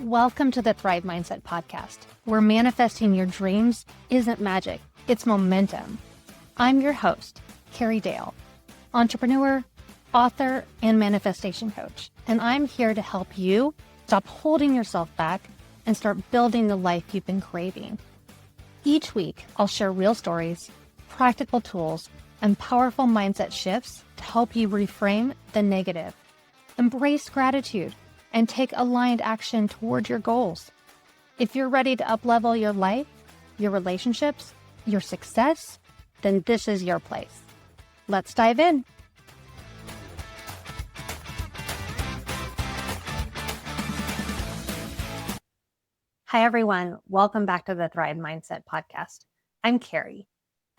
Welcome to the Thrive Mindset Podcast, where manifesting your dreams isn't magic, it's momentum. I'm your host, Carrie Dahle, entrepreneur, author, and manifestation coach, and I'm here to help you stop holding yourself back and start building the life you've been craving. Each week, I'll share real stories, practical tools, and powerful mindset shifts to help you reframe the negative, embrace gratitude, and take aligned action toward your goals. If you're ready to up-level your life, your relationships, your success, then this is your place. Let's dive in. Hi, everyone. Welcome back to the Thrive Mindset Podcast. I'm Carrie.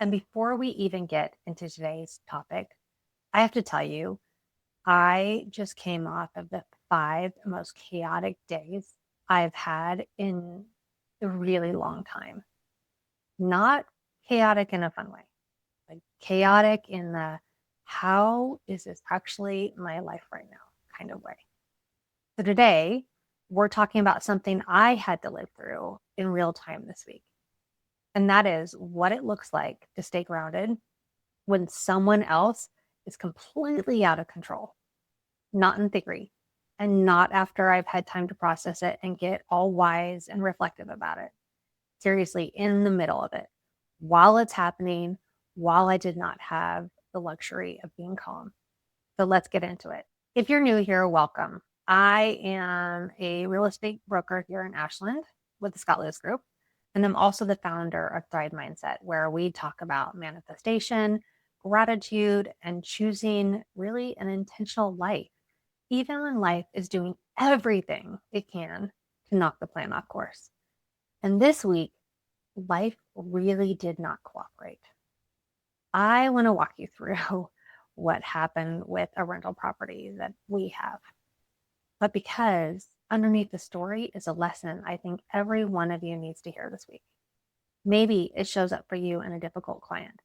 And before we even get into today's topic, I have to tell you, I just came off of the 5 most chaotic days I've had in a really long time. Not chaotic in a fun way, like chaotic in the how is this actually my life right now kind of way. So today, we're talking about something I had to live through in real time this week. And that is what it looks like to stay grounded when someone else is completely out of control, not in theory, and not after I've had time to process it and get all wise and reflective about it. Seriously, in the middle of it, while it's happening, while I did not have the luxury of being calm. So let's get into it. If you're new here, welcome. I am a real estate broker here in Ashland with the Scott Lewis Group. And I'm also the founder of Thrive Mindset, where we talk about manifestation, gratitude, and choosing really an intentional life, even when life is doing everything it can to knock the plan off course. And this week, life really did not cooperate. I want to walk you through what happened with a rental property that we have. But because underneath the story is a lesson I think every one of you needs to hear this week. Maybe it shows up for you in a difficult client.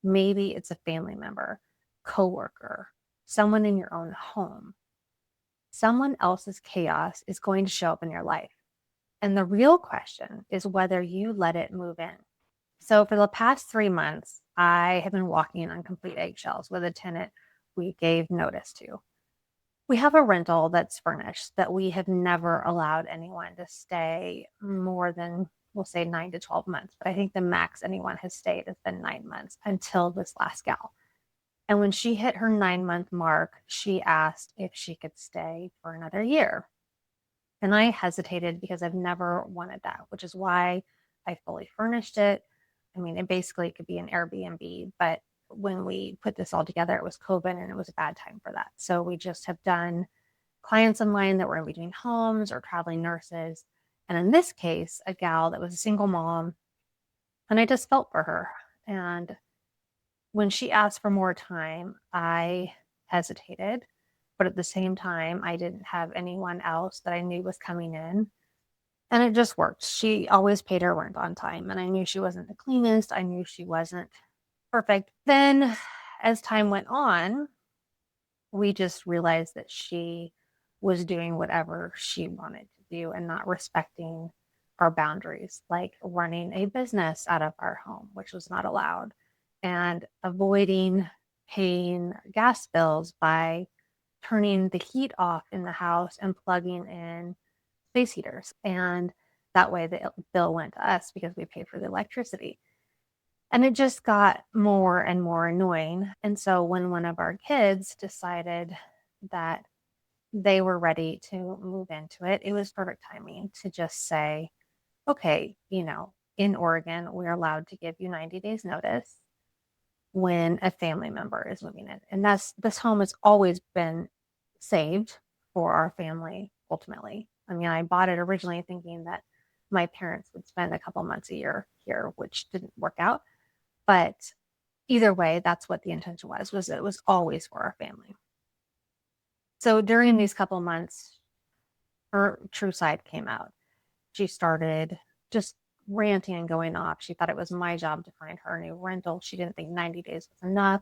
Maybe it's a family member, coworker, someone in your own home. Someone else's chaos is going to show up in your life. And the real question is whether you let it move in. So for the past 3 months, I have been walking on complete eggshells with a tenant we gave notice to. We have a rental that's furnished that we have never allowed anyone to stay more than, we'll say 9 to 12 months. But I think the max anyone has stayed has been 9 months until this last gal. And when she hit her 9-month mark, she asked if she could stay for another year. And I hesitated because I've never wanted that, which is why I fully furnished it. I mean, it basically could be an Airbnb, but when we put this all together, it was COVID and it was a bad time for that. So we just have done clients of mine that were in between homes or traveling nurses. And in this case, a gal that was a single mom. And I just felt for her. And when she asked for more time, I hesitated. But at the same time, I didn't have anyone else that I knew was coming in. And it just worked. She always paid her rent on time. And I knew she wasn't the cleanest. I knew she wasn't perfect. Then as time went on, we just realized that she was doing whatever she wanted to do and not respecting our boundaries, like running a business out of our home, which was not allowed, and avoiding paying gas bills by turning the heat off in the house and plugging in space heaters. And that way the bill went to us because we paid for the electricity. And it just got more and more annoying. And so when one of our kids decided that they were ready to move into it, it was perfect timing to just say, okay, in Oregon, we're allowed to give you 90 days notice when a family member is moving in. And this home has always been saved for our family, ultimately. I mean, I bought it originally thinking that my parents would spend a couple months a year here, which didn't work out. But either way, that's what the intention was it was always for our family. So during these couple months, her true side came out. She started just ranting and going off. She thought it was my job to find her a new rental. She didn't think 90 days was enough.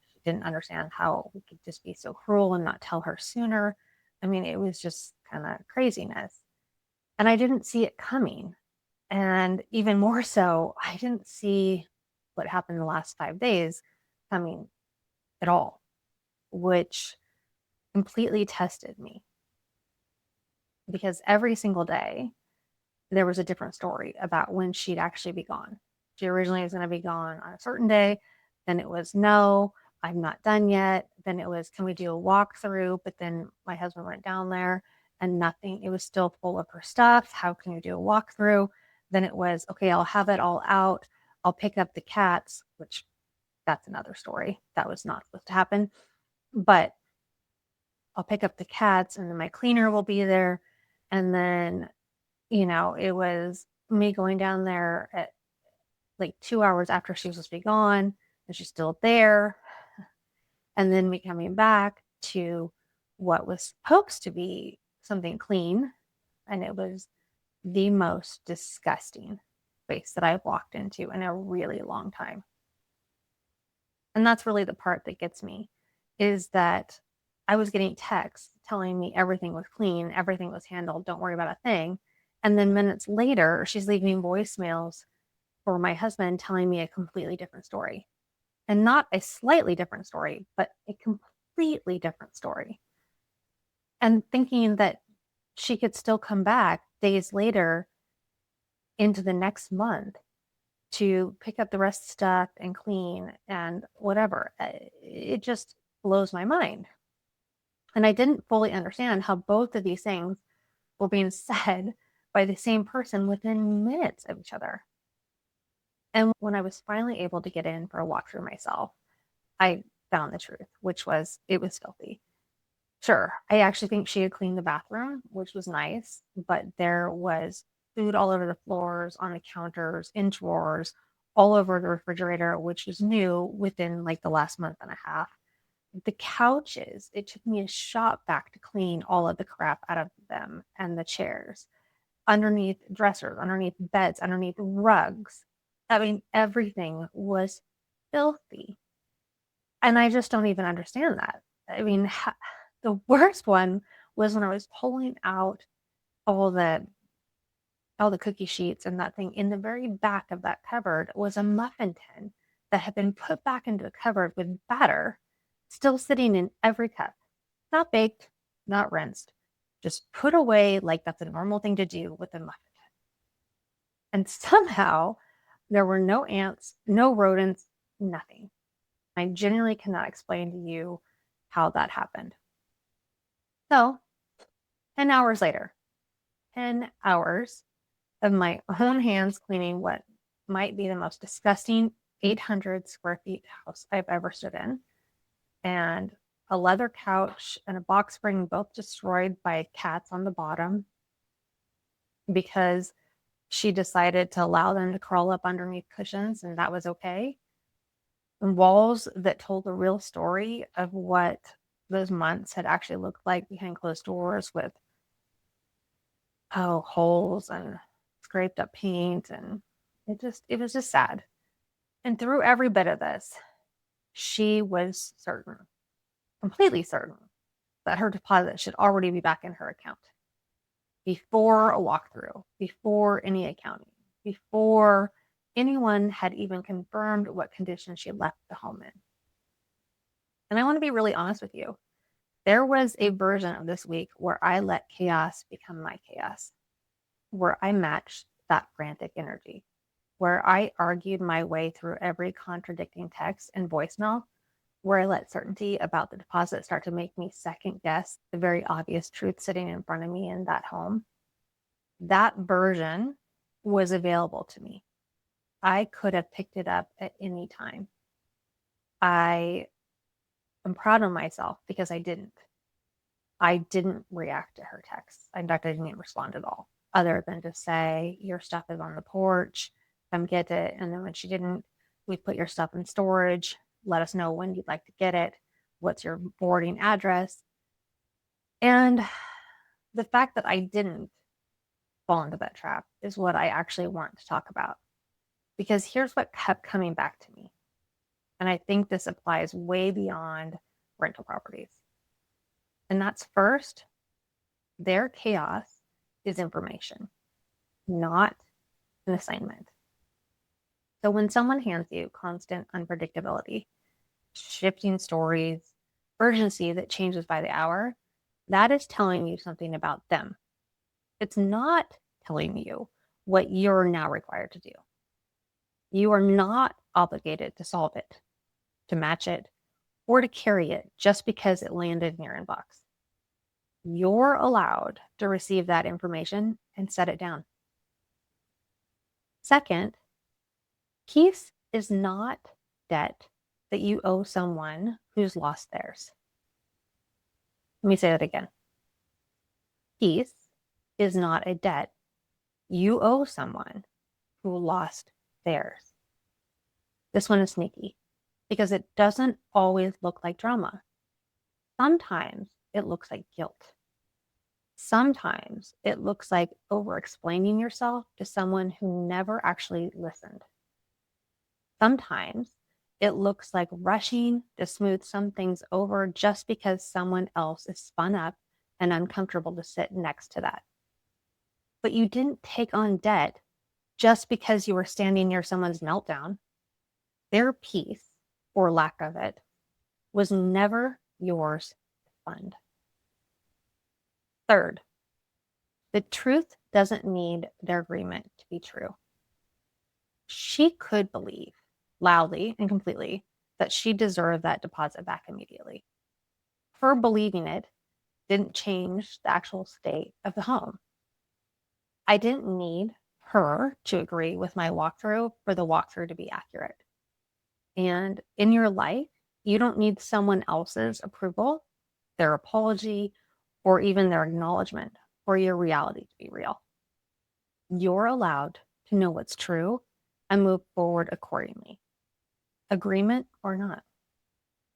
She didn't understand how we could just be so cruel and not tell her sooner. I mean, it was just kind of craziness. And I didn't see it coming. And even more so, I didn't see what happened the last 5 days coming at all, which completely tested me because every single day there was a different story about when she'd actually be gone. She originally was going to be gone on a certain day. Then it was, no, I'm not done yet. Then it was, can we do a walkthrough? But then my husband went down there and nothing, it was still full of her stuff. How can you do a walkthrough? Then it was, okay, I'll have it all out. I'll pick up the cats, which that's another story. That was not supposed to happen. But I'll pick up the cats and then my cleaner will be there. And then, it was me going down there at like 2 hours after she was supposed to be gone and she's still there. And then me coming back to what was supposed to be something clean. And it was the most disgusting space that I've walked into in a really long time. And that's really the part that gets me, is that I was getting texts telling me everything was clean, everything was handled, don't worry about a thing. And then minutes later, she's leaving voicemails for my husband telling me a completely different story. And not a slightly different story, but a completely different story. And thinking that she could still come back days later into the next month to pick up the rest of the stuff and clean and whatever. It just blows my mind. And I didn't fully understand how both of these things were being said by the same person within minutes of each other. And when I was finally able to get in for a walkthrough myself, I found the truth, which was it was filthy. Sure, I actually think she had cleaned the bathroom, which was nice, but there was food all over the floors, on the counters, in drawers, all over the refrigerator, which was new within like the last month and a half. The couches, it took me a shop vac to clean all of the crap out of them, and the chairs, underneath dressers, underneath beds, underneath rugs. I mean, everything was filthy. And I just don't even understand that. I mean, the worst one was when I was pulling out all the cookie sheets and that thing. In the very back of that cupboard was a muffin tin that had been put back into the cupboard with batter still sitting in every cup. Not baked, not rinsed, just put away like that's a normal thing to do with a muffin tin. And somehow there were no ants, no rodents, nothing. I genuinely cannot explain to you how that happened. So, 10 hours later, 10 hours of my own hands cleaning what might be the most disgusting 800 square feet house I've ever stood in, and a leather couch and a box spring both destroyed by cats on the bottom because she decided to allow them to crawl up underneath cushions and that was okay. And walls that told the real story of what those months had actually looked like behind closed doors with holes and scraped up paint, and it was just sad. And through every bit of this, she was certain, completely certain, that her deposit should already be back in her account before a walkthrough, before any accounting, before anyone had even confirmed what condition she left the home in. And I want to be really honest with you. There was a version of this week where I let chaos become my chaos, where I matched that frantic energy, where I argued my way through every contradicting text and voicemail, where I let certainty about the deposit start to make me second guess the very obvious truth sitting in front of me in that home. That version was available to me. I could have picked it up at any time. I am proud of myself because I didn't. I didn't react to her texts. In fact, I didn't respond at all, other than to say, your stuff is on the porch, come get it. And then when she didn't, we put your stuff in storage. Let us know when you'd like to get it. What's your forwarding address? And the fact that I didn't fall into that trap is what I actually want to talk about. Because here's what kept coming back to me. And I think this applies way beyond rental properties. And that's first, their chaos is information, not an assignment. So when someone hands you constant unpredictability, shifting stories, urgency that changes by the hour, that is telling you something about them. It's not telling you what you're now required to do. You are not obligated to solve it, to match it, or to carry it just because it landed in your inbox. You're allowed to receive that information and set it down. Second, peace is not debt that you owe someone who's lost theirs. Let me say that again. Peace is not a debt you owe someone who lost theirs. This one is sneaky because it doesn't always look like drama. Sometimes it looks like guilt. Sometimes it looks like over-explaining yourself to someone who never actually listened. Sometimes it looks like rushing to smooth some things over just because someone else is spun up and uncomfortable to sit next to that. But you didn't take on debt just because you were standing near someone's meltdown. Their peace, or lack of it, was never yours to fund. Third, the truth doesn't need their agreement to be true. She could believe loudly and completely that she deserved that deposit back immediately. Her believing it didn't change the actual state of the home. I didn't need her to agree with my walkthrough for the walkthrough to be accurate. And in your life, you don't need someone else's approval, their apology, or even their acknowledgement for your reality to be real. You're allowed to know what's true and move forward accordingly, agreement or not.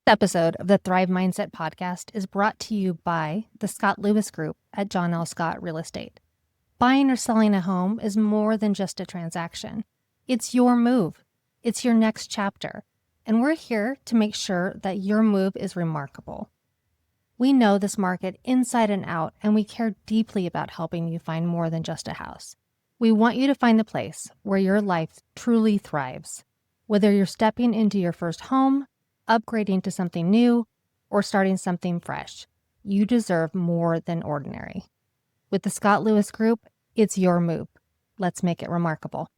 This episode of the Thrive Mindset podcast is brought to you by the Scott Lewis Group at John L. Scott Real Estate. Buying or selling a home is more than just a transaction. It's your move. It's your next chapter. And we're here to make sure that your move is remarkable. We know this market inside and out, and we care deeply about helping you find more than just a house. We want you to find the place where your life truly thrives. Whether you're stepping into your first home, upgrading to something new, or starting something fresh, you deserve more than ordinary. With the Scott Lewis Group, it's your move. Let's make it remarkable.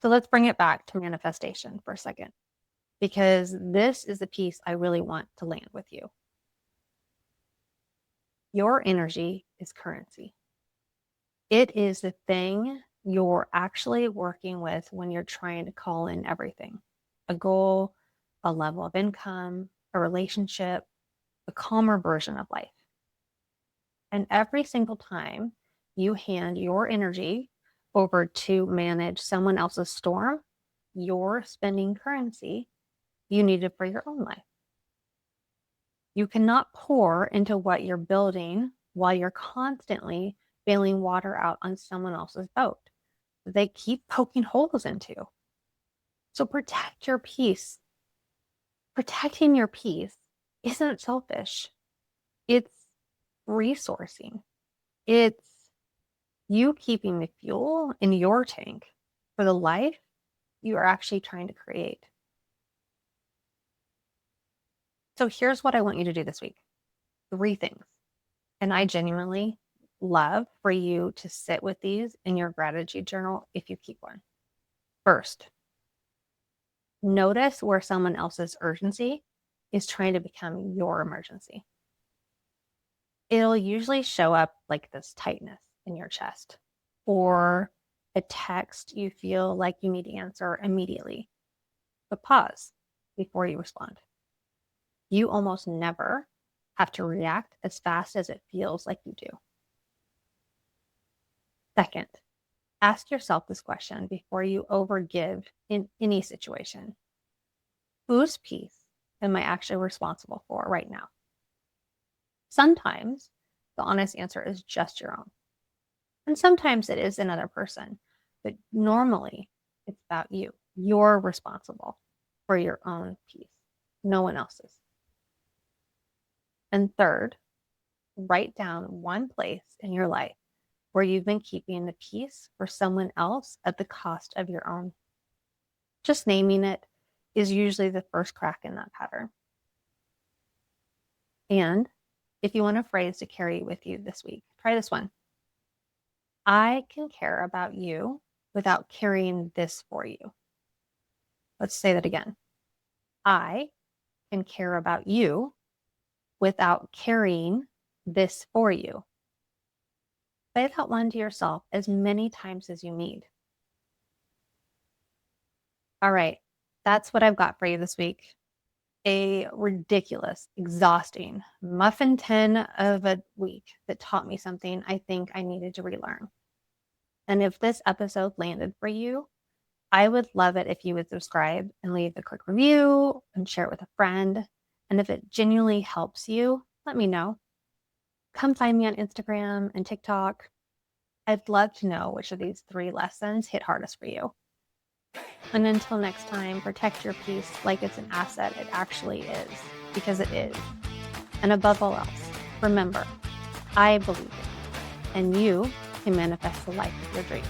So let's bring it back to manifestation for a second, because this is the piece I really want to land with you. Your energy is currency. It is the thing you're actually working with when you're trying to call in everything: a goal, a level of income, a relationship, a calmer version of life. And every single time you hand your energy over to manage someone else's storm, you're spending currency you needed for your own life. You cannot pour into what you're building while you're constantly bailing water out on someone else's boat that they keep poking holes into. So protect your peace. Protecting your peace isn't selfish. It's resourcing. It's you keeping the fuel in your tank for the life you are actually trying to create. So here's what I want you to do this week. 3 things. And I genuinely love for you to sit with these in your gratitude journal if you keep one. First, notice where someone else's urgency is trying to become your emergency. It'll usually show up like this tightness in your chest, or a text you feel like you need to answer immediately. But pause before you respond. You almost never have to react as fast as it feels like you do. Second, ask yourself this question before you overgive in any situation. Whose peace am I actually responsible for right now? Sometimes the honest answer is just your own. And sometimes it is another person, but normally it's about you. You're responsible for your own peace, no one else's. And third, write down one place in your life where you've been keeping the peace for someone else at the cost of your own. Just naming it is usually the first crack in that pattern. And if you want a phrase to carry with you this week, try this one. I can care about you without carrying this for you. Let's say that again. I can care about you without carrying this for you. Say that one to yourself as many times as you need. All right, that's what I've got for you this week. A ridiculous, exhausting muffin tin of a week that taught me something I think I needed to relearn. And if this episode landed for you, I would love it if you would subscribe and leave a quick review and share it with a friend. And if it genuinely helps you, let me know. Come find me on Instagram and TikTok. I'd love to know which of these 3 lessons hit hardest for you. And until next time, protect your peace like it's an asset it actually is, because it is. And above all else, remember, I believe it, and you can manifest the life of your dreams.